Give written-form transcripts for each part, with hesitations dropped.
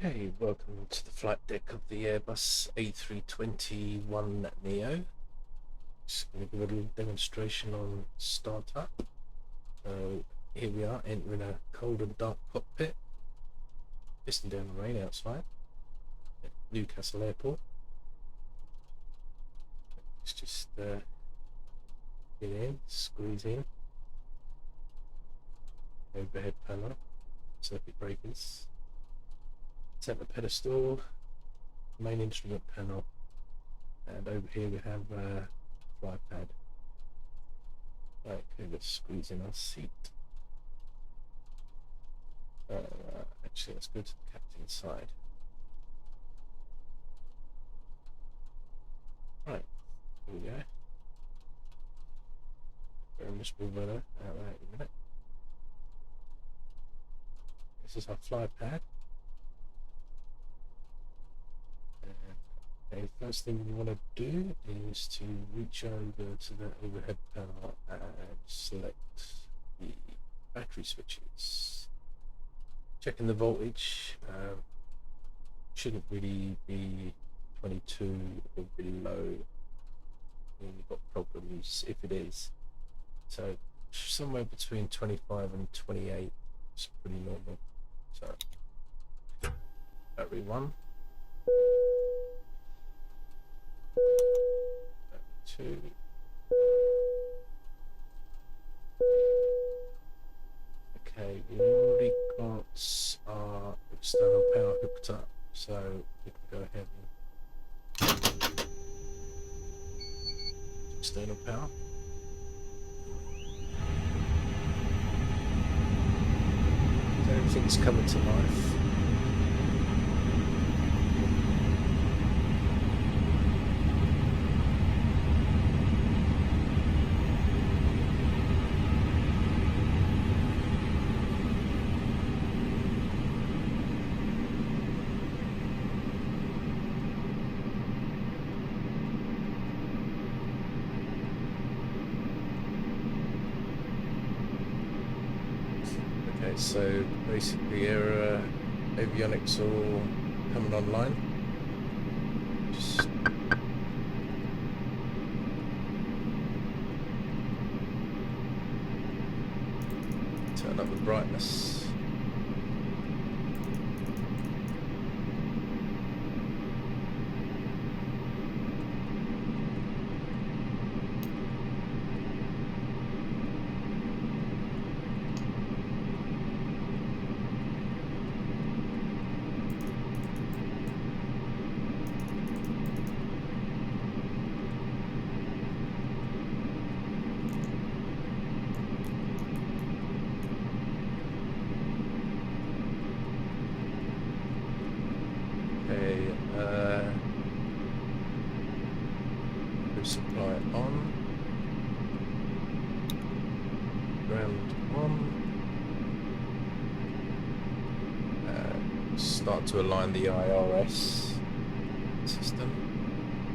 Hey, welcome to the flight deck of the Airbus A320 Neo. Just going to give a little demonstration on startup. Here we are entering a cold and dark cockpit, pissing down the rain outside at Newcastle Airport. Let's just get in, squeeze in. Overhead panel, circuit breakers, center pedestal, main instrument panel, and over here we have a fly pad. Right, okay, let's squeeze in our seat. Actually, let's go to the captain's side. Right, here we go. Very miserable weather out there in a minute. This is our fly pad. Okay, first thing we want to do is to reach over to the overhead panel and select the battery switches. Checking the voltage, shouldn't really be 22 or below. You've got problems if it is. So somewhere between 25 and 28 is pretty normal. So battery 1. 2. Okay, we've already got our external power hooked up, so we can go ahead and external power. So everything's coming to life. So basically our avionics all coming online. Just turn up the brightness. Supply on, ground on, start to align the IRS system.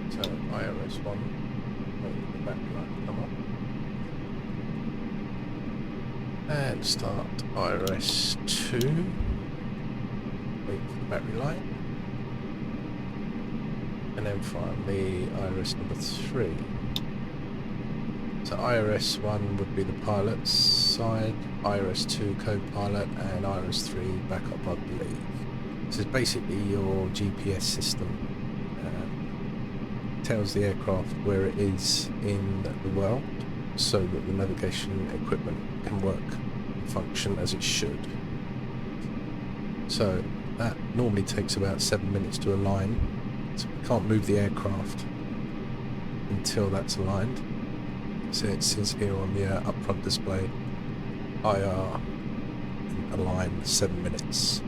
So IRS 1, wait for the battery light to come up, and start IRS 2, wait for the battery light. And then finally IRS number 3. So IRS 1 would be the pilot's side, IRS 2 co-pilot, and IRS 3 backup, I believe. This is basically your GPS system. Tells the aircraft where it is in the world so that the navigation equipment can work and function as it should. So that normally takes about 7 minutes to align. So we can't move the aircraft until that's aligned. So it says here on the up-front display, IR aligned 7 minutes.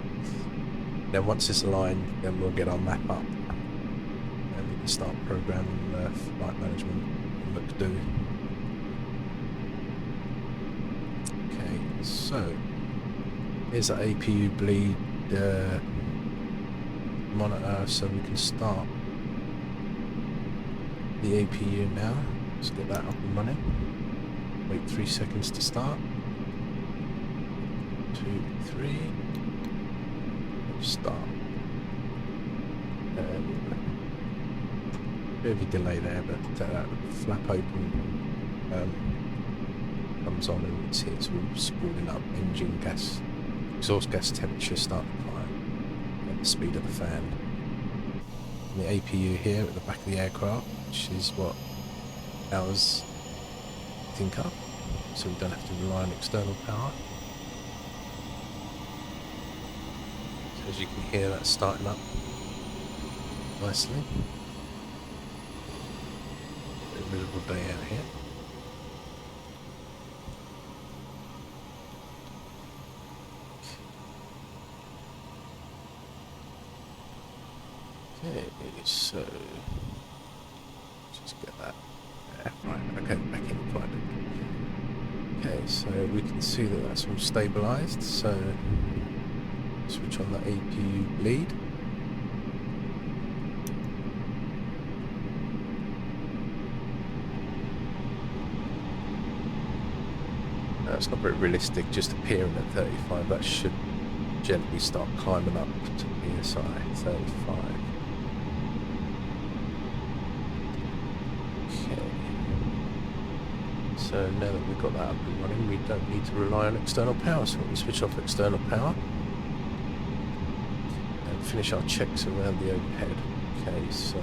Then once it's aligned, then we'll get our map up and we can start programming flight management and look do. Okay, so here's our APU bleed monitor, so we can start the APU now. Let's get that up and running. Wait 3 seconds to start. 2, 3. Start. Bit of a delay there, but that flap open comes on and it's here, so we're spooling up engine gas, exhaust gas temperature start to climb at the speed of the fan. And the APU here at the back of the aircraft, which is what powers think up, so we don't have to rely on external power. So as you can hear, that's starting up nicely. A miserable day out here. Okay, so just get that. Right, okay, back in fine. Okay, so we can see that that's all stabilised. So switch on the APU bleed. It's not very realistic just appearing at 35. That should gently start climbing up to PSI 35. Okay. So now that we've got that up and running, we don't need to rely on external power. So we switch off external power and finish our checks around the overhead. Okay, so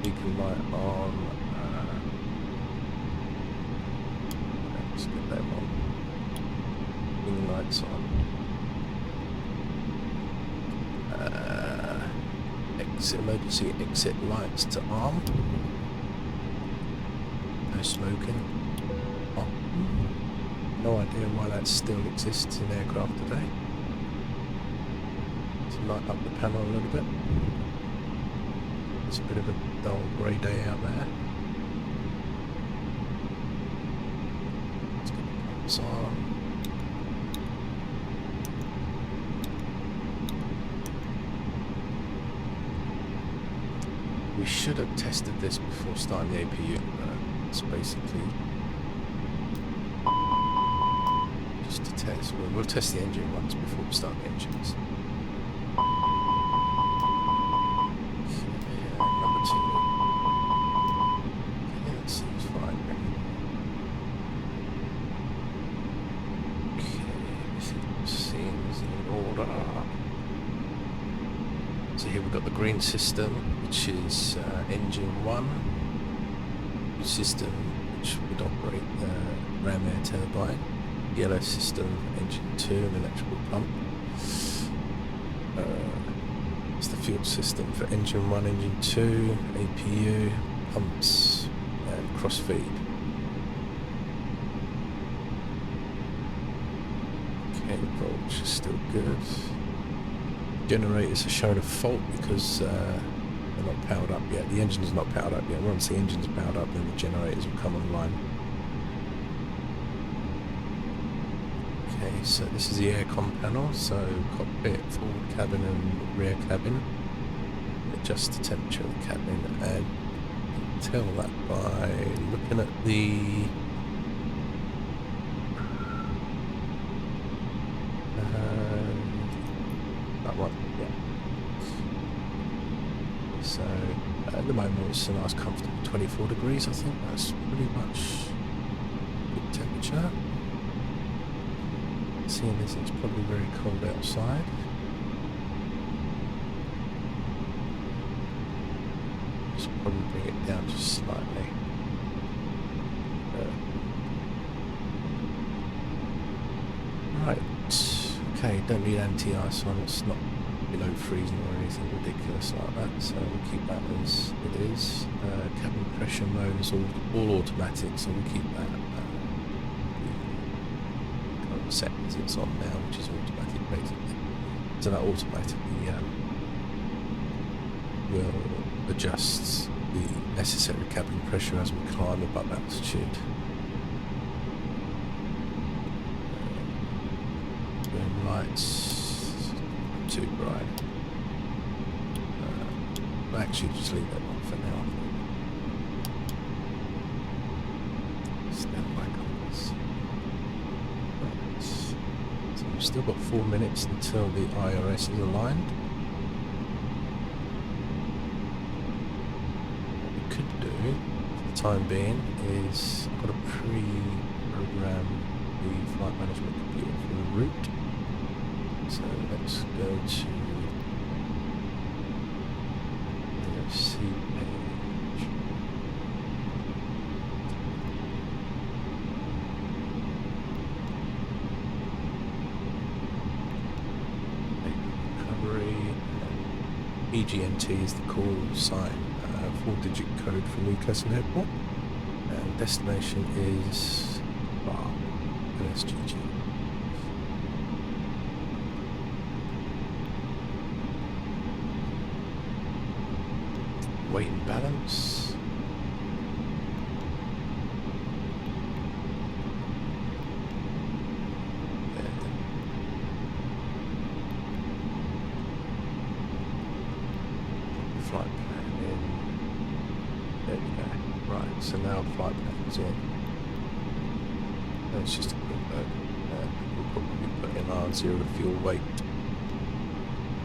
beacon light on. Let's get them on. Wing lights on. Emergency exit lights to arm. No smoking. Oh. No idea why that still exists in aircraft today. To light up the panel a little bit. It's a bit of a dull grey day out there. Let's get the pumps on. We should have tested this before starting the APU, but it's basically just to test. We'll test the engine once before we start the engines. Okay, number 2. Okay, that seems fine. Okay, everything seems in order. So here we've got the green system, which is engine 1, system which would operate the ram air turbine, yellow system, engine 2, an electrical pump. It's the fuel system for engine 1, engine 2, APU, pumps, and crossfeed. Okay, the voltage is still good. Generators are showing a fault because they're not powered up yet. The engine is not powered up yet. Once the engine's powered up, then the generators will come online. Okay, so this is the aircon panel. So cockpit, forward cabin, and rear cabin. Adjust the temperature of the cabin, and you can tell that by looking at the that one. Yeah. So at the moment it's a nice comfortable 24 degrees. I think that's pretty much good temperature. Seeing this, it's probably very cold outside. Just probably bring it down just slightly. Right. Okay, don't need anti-ice on. It's not below freezing or anything ridiculous like that, so we'll keep that as it is. Cabin pressure mode is all automatic, so we'll keep that set as it's on now, which is automatic basically. So that automatically will adjust the necessary cabin pressure as we climb above altitude. Lights too bright. Actually, just leave that on for now. Stand by compass. Right. So we've still got 4 minutes until the IRS is aligned. time being is I've got to pre-program the flight management computer for the route. So let's go to the C page. Recovery. EGNT is the call sign, 4-digit code for Newcastle Airport, and destination is LSGG. Weight and balance. Flight plan in. There we go. Right, so now flight plan is in. It's just a quick load. We'll probably put in our zero fuel weight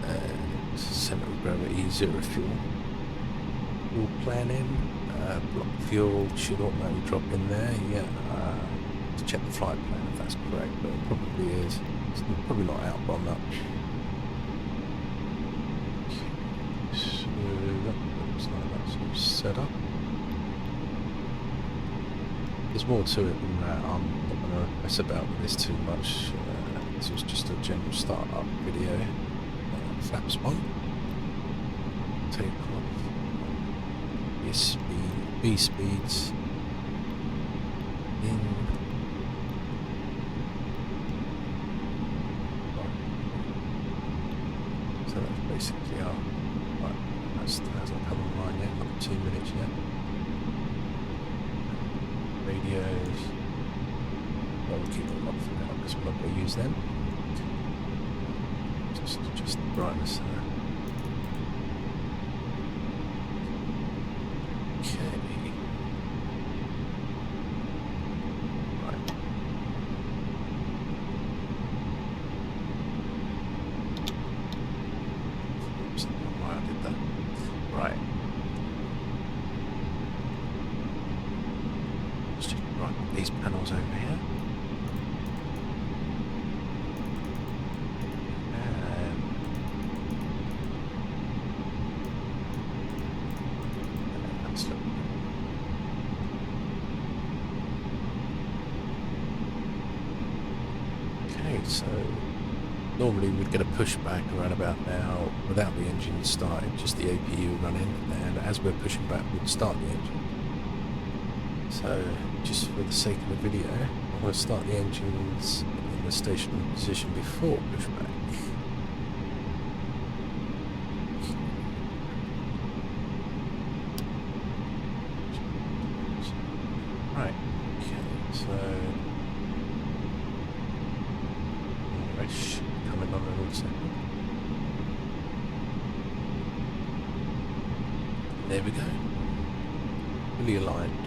and center of gravity, zero fuel. Fuel planning, block fuel should automatically drop in there. Yeah, to check the flight plan if that's correct, but it probably is. It's probably not out by much. So that looks like that's all set up. There's more to it than that. I'm not going to mess about with this too much. This was just a general startup video. Flaps 1. Take off. B speeds. In. So that's basically our. Right, that hasn't come online yet. Not 2 minutes yet. Radios. Well, we'll keep them up for now because we're not going to use them. Just the brightness there. Okay. Right. Oops, I don't know why I did that. Right. Let's just run these panels over here. So normally we'd get a pushback around about now without the engine started, just the APU running, and as we're pushing back we'd start the engine. So just for the sake of the video, I'm going to start the engines in the stationary position before pushback. Right, okay, so coming on in a second. There we go. Fully aligned.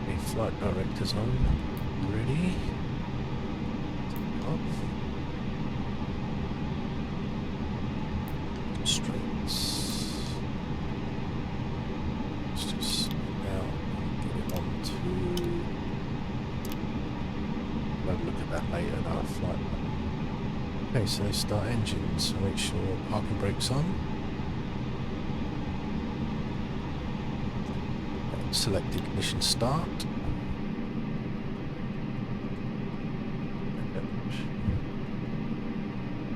The flight director's on. Ready. Off. Constraints. Let's just now get it on to. We'll have a look at that later in our flight. Okay, so start engines. So make sure parking brake's on. Select ignition start.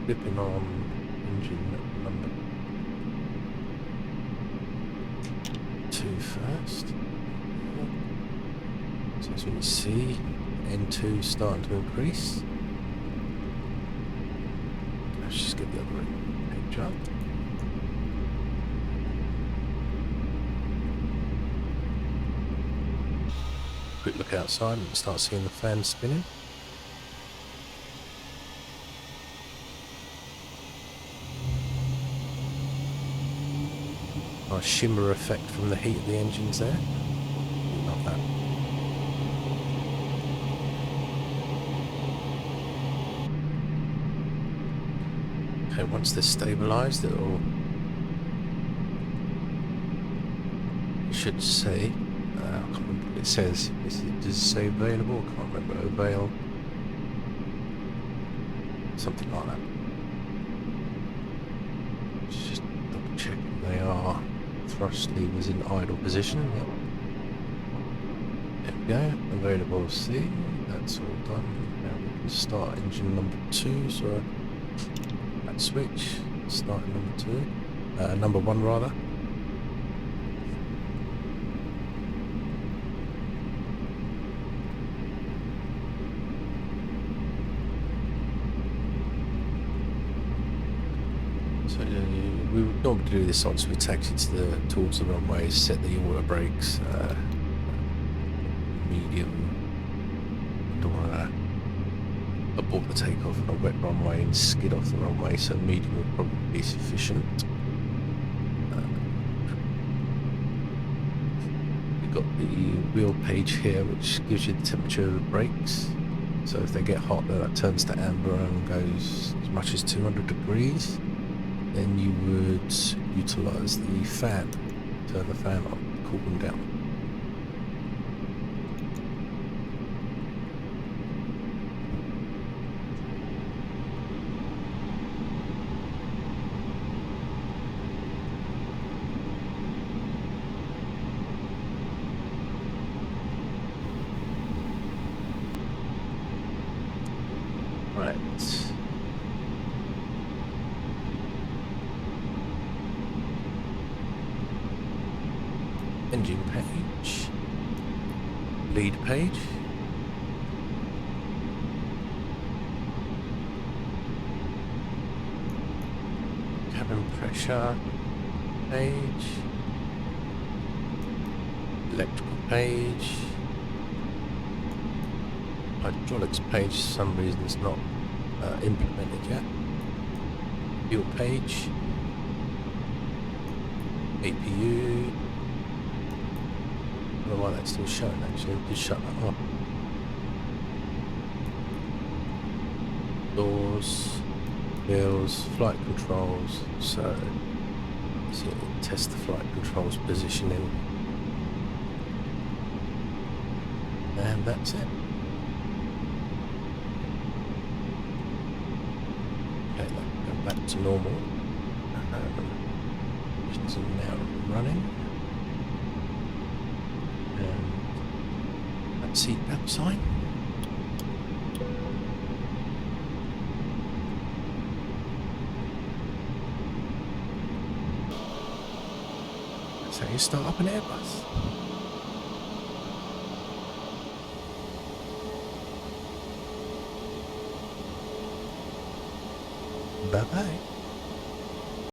Flipping on engine number 2 first. So as you can see, N2 starting to increase. Let's just get the other page up. Quick look outside and start seeing the fan spinning. Nice shimmer effect from the heat of the engines there. Love that. Okay, once they're stabilised, it should say, I can't remember what it says. Does it say available? I can't remember. Avail. Something like that. Just double checking they are. Thrust levers in idle position. Yep. There we go. Available C. That's all done. Now we can start engine number 2. So that switch. Starting number 2. Number 1 rather. So we would normally do this once we taxi towards the runway, set the auto brakes, medium. Don't want to abort the takeoff on a wet runway and skid off the runway, so medium would probably be sufficient. We've got the wheel page here, which gives you the temperature of the brakes. So if they get hot, then that turns to amber and goes as much as 200 degrees. Then you would utilise the fan, turn the fan on, cool them down. Right. Engine page, lead page, cabin pressure page, electrical page, hydraulics page for some reason it's not implemented yet, fuel page, APU. I don't know why that's still showing actually, just shut that off. Doors, wheels, flight controls, so test the flight controls positioning. And that's it. Okay, go back to normal. Engines are now running. Seatbelt sign. That's how you start up an Airbus. Bye bye.